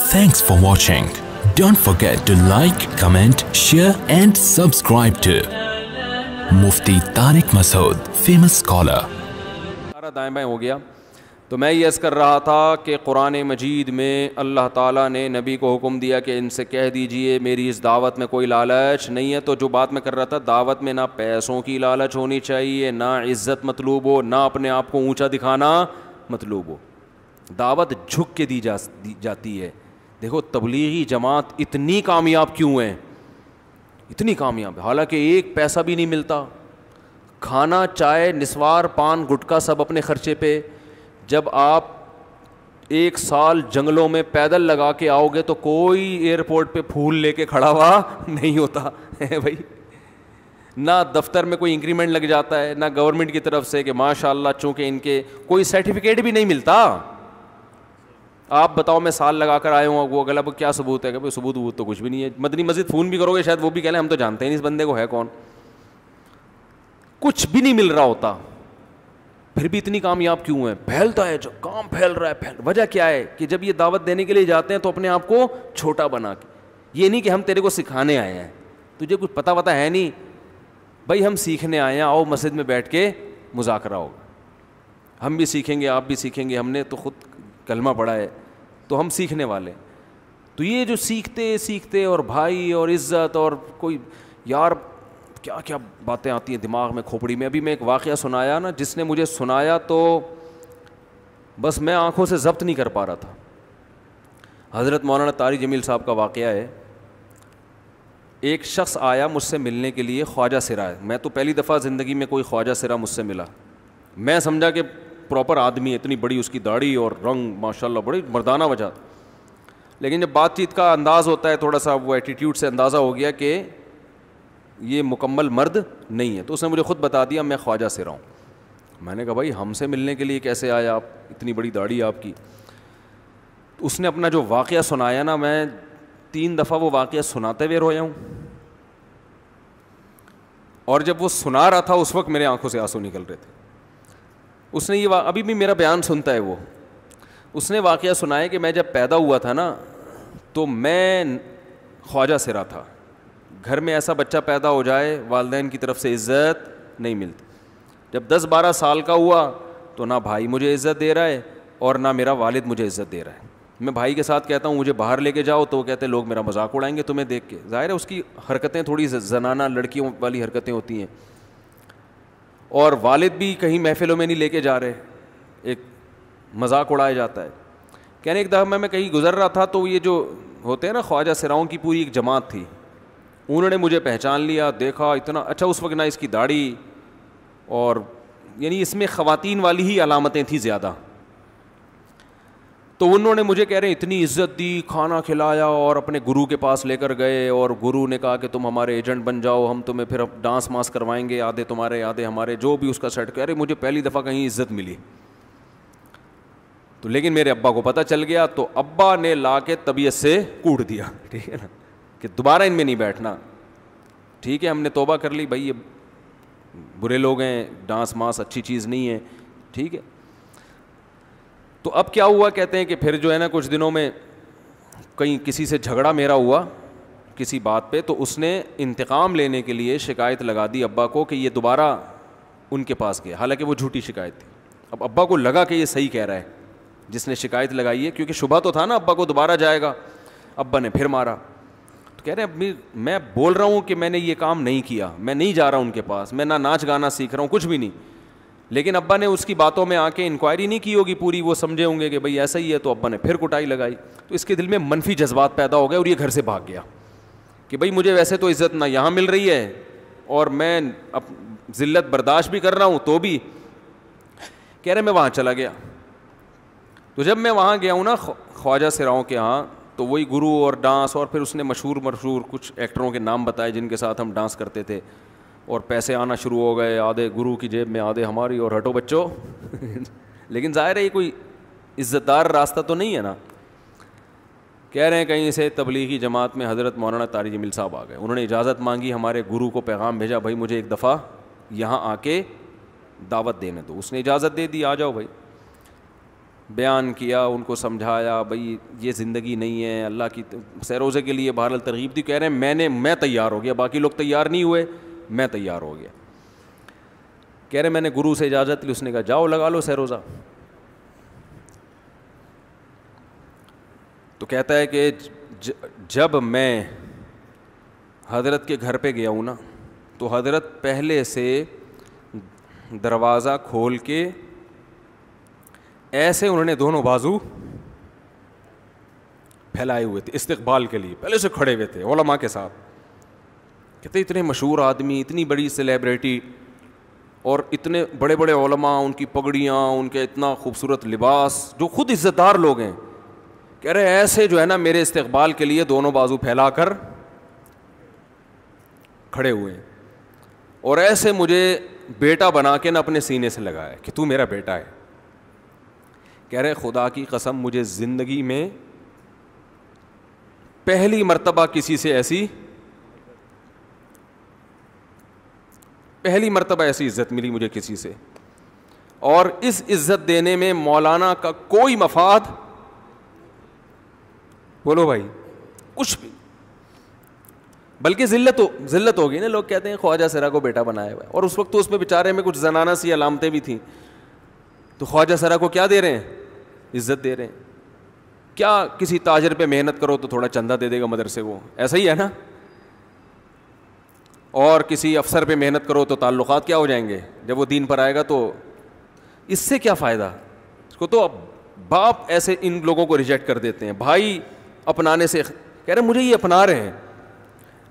Thanks for watching. Don't forget to like, comment, share and subscribe to Mufti Tariq Masood, famous scholar. سارا دائیں بائیں ہو گیا. تو میں یہ عرض کر رہا تھا کہ قرآن مجید میں اللہ تعالیٰ نے نبی کو حکم دیا کہ ان سے کہہ دیجئے میری اس دعوت میں کوئی لالچ نہیں ہے. تو جو بات میں کر رہا تھا, دعوت میں نہ پیسوں کی لالچ ہونی چاہیے, نہ عزت مطلوب ہو, نہ اپنے آپ کو اونچا دکھانا مطلوب ہو. دعوت جھک کے دی جاتی ہے. دیکھو تبلیغی جماعت اتنی کامیاب کیوں ہے, اتنی کامیاب ہے, حالانکہ ایک پیسہ بھی نہیں ملتا. کھانا, چائے, نسوار, پان, گٹکا سب اپنے خرچے پہ. جب آپ ایک سال جنگلوں میں پیدل لگا کے آؤ گے تو کوئی ایئرپورٹ پہ پھول لے کے کھڑا ہوا نہیں ہوتا ہے بھائی. نہ دفتر میں کوئی انکریمنٹ لگ جاتا ہے, نہ گورنمنٹ کی طرف سے کہ ماشاء اللہ, چونکہ ان کے کوئی سرٹیفکیٹ بھی نہیں ملتا. آپ بتاؤ میں سال لگا کر آئے ہوں, وہ اگلا کیا ثبوت ہے؟ کہ بھائی ثبوت تو کچھ بھی نہیں ہے. مدنی مسجد فون بھی کرو گے شاید وہ بھی کہہ لیں ہم تو جانتے ہیں نہیں اس بندے کو, ہے کون. کچھ بھی نہیں مل رہا ہوتا, پھر بھی اتنی کامیاب کیوں ہے؟ پھیلتا ہے, جو کام پھیل رہا ہے. وجہ کیا ہے کہ جب یہ دعوت دینے کے لیے جاتے ہیں تو اپنے آپ کو چھوٹا بنا کے, یہ نہیں کہ ہم تیرے کو سکھانے آئے ہیں, تجھے کچھ پتہ ہے نہیں بھائی, ہم سیکھنے آئے ہیں, آؤ مسجد میں بیٹھ کے مذاکرہ ہوگا, ہم بھی سیکھیں گے, آپ بھی سیکھیں گے, ہم نے تو خود کلمہ پڑھا ہے تو ہم سیکھنے والے. تو یہ جو سیکھتے اور بھائی اور عزت اور کوئی یار کیا کیا باتیں آتی ہیں دماغ میں, کھوپڑی میں. ابھی میں ایک واقعہ سنایا نا, جس نے مجھے سنایا تو بس میں آنکھوں سے ضبط نہیں کر پا رہا تھا. حضرت مولانا طارق جمیل صاحب کا واقعہ ہے. ایک شخص آیا مجھ سے ملنے کے لیے, خواجہ سرا ہے. میں تو پہلی دفعہ زندگی میں کوئی خواجہ سرا مجھ سے ملا. میں سمجھا کہ پراپر آدمی ہے, اتنی بڑی اس کی داڑھی اور رنگ ماشاء اللہ بڑی مردانہ وجہ. لیکن جب بات چیت کا انداز ہوتا ہے تھوڑا سا, وہ ایٹیٹیوڈ سے اندازہ ہو گیا کہ یہ مکمل مرد نہیں ہے. تو اس نے مجھے خود بتا دیا میں خواجہ سرا ہوں. میں نے کہا بھائی ہم سے ملنے کے لیے کیسے آئے آپ, اتنی بڑی داڑھی آپ کی. اس نے اپنا جو واقعہ سنایا نا, میں 3 دفعہ وہ واقعہ سناتے ہوئے رویا ہوں. اور جب وہ سنا رہا تھا اس وقت میرے آنکھوں سے آنسو نکل رہے تھے. اس نے یہ ابھی بھی میرا بیان سنتا ہے وہ. اس نے واقعہ سنایا کہ میں جب پیدا ہوا تھا نا تو میں خواجہ سرا تھا. گھر میں ایسا بچہ پیدا ہو جائے والدین کی طرف سے عزت نہیں ملتی. جب 10-12 سال کا ہوا تو نہ بھائی مجھے عزت دے رہا ہے اور نہ میرا والد مجھے عزت دے رہا ہے. میں بھائی کے ساتھ کہتا ہوں مجھے باہر لے کے جاؤ تو وہ کہتے ہیں لوگ میرا مذاق اڑائیں گے تمہیں دیکھ کے. ظاہر ہے اس کی حرکتیں تھوڑی زنانہ لڑکیوں والی حرکتیں ہوتی ہیں. اور والد بھی کہیں محفلوں میں نہیں لے کے جا رہے, ایک مذاق اڑایا جاتا ہے. کہنے ایک دفعہ میں کہیں گزر رہا تھا تو یہ جو ہوتے ہیں نا خواجہ سراؤں کی پوری ایک جماعت تھی, انہوں نے مجھے پہچان لیا, دیکھا اتنا اچھا. اس وقت نہ اس کی داڑھی اور یعنی اس میں خواتین والی ہی علامتیں تھیں زیادہ. تو انہوں نے مجھے کہہ رہے ہیں اتنی عزت دی, کھانا کھلایا اور اپنے گرو کے پاس لے کر گئے. اور گرو نے کہا کہ تم ہمارے ایجنٹ بن جاؤ, ہم تمہیں پھر ڈانس ماس کروائیں گے, آدھے تمہارے آدھے ہمارے, جو بھی اس کا سیٹ. کہہ رہے مجھے پہلی دفعہ کہیں عزت ملی. تو لیکن میرے ابا کو پتہ چل گیا تو ابا نے لا کے طبیعت سے کوٹ دیا, ٹھیک ہے نا, کہ دوبارہ ان میں نہیں بیٹھنا. ٹھیک ہے ہم نے توبہ کر لی بھائی, یہ برے لوگ ہیں, ڈانس ماس اچھی چیز نہیں ہے, ٹھیک ہے. تو اب کیا ہوا, کہتے ہیں کہ پھر جو ہے نا کچھ دنوں میں کہیں کسی سے جھگڑا میرا ہوا کسی بات پہ, تو اس نے انتقام لینے کے لیے شکایت لگا دی ابا کو کہ یہ دوبارہ ان کے پاس گیا. حالانکہ وہ جھوٹی شکایت تھی. اب ابا کو لگا کہ یہ صحیح کہہ رہا ہے جس نے شکایت لگائی ہے, کیونکہ شبہ تو تھا نا ابا کو دوبارہ جائے گا. ابا نے پھر مارا. تو کہہ رہے ہیں میں بول رہا ہوں کہ میں نے یہ کام نہیں کیا, میں نہیں جا رہا ان کے پاس, میں نہ ناچ گانا سیکھ رہا ہوں, کچھ بھی نہیں. لیکن ابا نے اس کی باتوں میں آ کے انکوائری نہیں کی ہوگی پوری, وہ سمجھے ہوں گے کہ بھائی ایسا ہی ہے. تو ابا نے پھر کٹائی لگائی. تو اس کے دل میں منفی جذبات پیدا ہو گئے اور یہ گھر سے بھاگ گیا کہ بھائی مجھے ویسے تو عزت نہ یہاں مل رہی ہے اور میں ذلت برداشت بھی کر رہا ہوں تو بھی. کہہ رہے میں وہاں چلا گیا. تو جب میں وہاں گیا ہوں نا خواجہ سراؤں کے ہاں, تو وہی گرو اور ڈانس, اور پھر اس نے مشہور کچھ ایکٹروں کے نام بتائے جن کے ساتھ ہم ڈانس کرتے تھے. اور پیسے آنا شروع ہو گئے, آدھے گرو کی جیب میں آدھے ہماری, اور ہٹو بچوں. لیکن ظاہر ہے یہ کوئی عزت دار راستہ تو نہیں ہے نا. کہہ رہے ہیں کہیں سے تبلیغی جماعت میں حضرت مولانا طارق جمیل صاحب آ گئے. انہوں نے اجازت مانگی, ہمارے گرو کو پیغام بھیجا بھائی مجھے ایک دفعہ یہاں آ کے دعوت دینے دو. اس نے اجازت دے دی, آ جاؤ بھائی. بیان کیا, ان کو سمجھایا بھائی یہ زندگی نہیں ہے, اللہ کی سہ روزے کے لیے بہرحال ترغیب دی. کہہ رہے ہیں میں تیار ہو گیا, باقی لوگ تیار نہیں ہوئے, میں تیار ہو گیا. کہہ رہے میں نے گرو سے اجازت لی, اس نے کہا جاؤ لگا لو سہ روزہ. تو کہتا ہے کہ جب میں حضرت کے گھر پہ گیا ہوں نا, تو حضرت پہلے سے دروازہ کھول کے ایسے انہوں نے دونوں بازو پھیلائے ہوئے تھے استقبال کے لیے, پہلے سے کھڑے ہوئے تھے علماء کے ساتھ. کہتے اتنے مشہور آدمی, اتنی بڑی سیلیبریٹی, اور اتنے بڑے بڑے علماء, ان کی پگڑیاں, ان کے اتنا خوبصورت لباس, جو خود عزت دار لوگ ہیں. کہہ رہے ایسے جو ہے نا میرے استقبال کے لیے دونوں بازو پھیلا کر کھڑے ہوئے ہیں, اور ایسے مجھے بیٹا بنا کے نا اپنے سینے سے لگایا کہ تو میرا بیٹا ہے. کہہ رہے خدا کی قسم مجھے زندگی میں پہلی مرتبہ ایسی عزت ملی مجھے کسی سے, اور اس عزت دینے میں مولانا کا کوئی مفاد, بولو بھائی, کچھ بھی, بلکہ ذلت ہو گئی نا. لوگ کہتے ہیں خواجہ سرا کو بیٹا بنایا ہوا ہے, اور اس وقت تو اس میں بیچارے میں کچھ زنانہ سی علامتیں بھی تھیں. تو خواجہ سرا کو کیا دے رہے ہیں, عزت دے رہے ہیں. کیا کسی تاجر پہ محنت کرو تو تھوڑا چندہ دے دے گا مدرسے کو, ایسا ہی ہے نا. اور کسی افسر پہ محنت کرو تو تعلقات کیا ہو جائیں گے, جب وہ دین پر آئے گا تو اس سے کیا فائدہ. اس کو تو باپ ایسے ان لوگوں کو ریجیکٹ کر دیتے ہیں, بھائی اپنانے سے. کہہ رہے مجھے یہ اپنا رہے ہیں,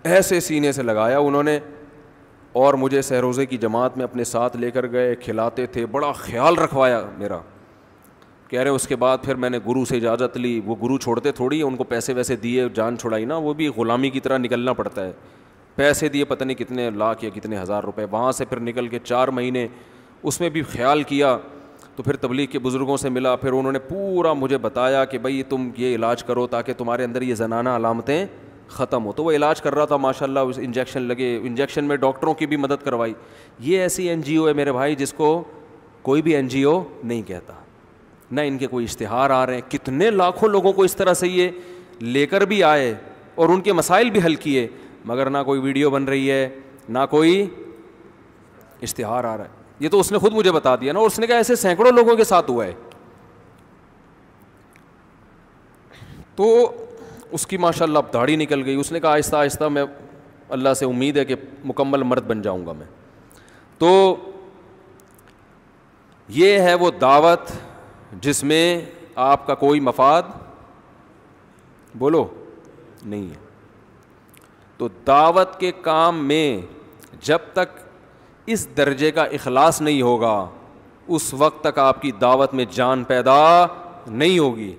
ایسے سینے سے لگایا انہوں نے, اور مجھے سہ روزے کی جماعت میں اپنے ساتھ لے کر گئے, کھلاتے تھے, بڑا خیال رکھوایا میرا. کہہ رہے اس کے بعد پھر میں نے گرو سے اجازت لی. وہ گرو چھوڑتے تھوڑی, ان کو پیسے ویسے دیے, جان چھڑائی نا, وہ بھی غلامی کی طرح نکلنا پڑتا ہے. پیسے دیے پتہ نہیں کتنے لاکھ یا کتنے ہزار روپے, وہاں سے پھر نکل کے 4 مہینے اس میں بھی خیال کیا. تو پھر تبلیغ کے بزرگوں سے ملا, پھر انہوں نے پورا مجھے بتایا کہ بھائی تم یہ علاج کرو تاکہ تمہارے اندر یہ زنانہ علامتیں ختم ہو. تو وہ علاج کر رہا تھا ماشاء اللہ, انجیکشن لگے, انجیکشن میں ڈاکٹروں کی بھی مدد کروائی. یہ ایسی NGO ہے میرے بھائی جس کو کوئی بھی NGO نہیں کہتا, نہ ان کے کوئی اشتہار آ رہے ہیں. کتنے لاکھوں لوگوں کو اس طرح سے یہ لے کر بھی آئے اور ان کے مسائل بھی حل کیے, مگر نہ کوئی ویڈیو بن رہی ہے, نہ کوئی اشتہار آ رہا ہے. یہ تو اس نے خود مجھے بتا دیا نا, اور اس نے کہا ایسے سینکڑوں لوگوں کے ساتھ ہوا ہے. تو اس کی ماشاء اللہ اب داڑھی نکل گئی. اس نے کہا آہستہ آہستہ میں اللہ سے امید ہے کہ مکمل مرد بن جاؤں گا میں. تو یہ ہے وہ دعوت جس میں آپ کا کوئی مفاد بولو نہیں ہے. تو دعوت کے کام میں جب تک اس درجے کا اخلاص نہیں ہوگا, اس وقت تک آپ کی دعوت میں جان پیدا نہیں ہوگی.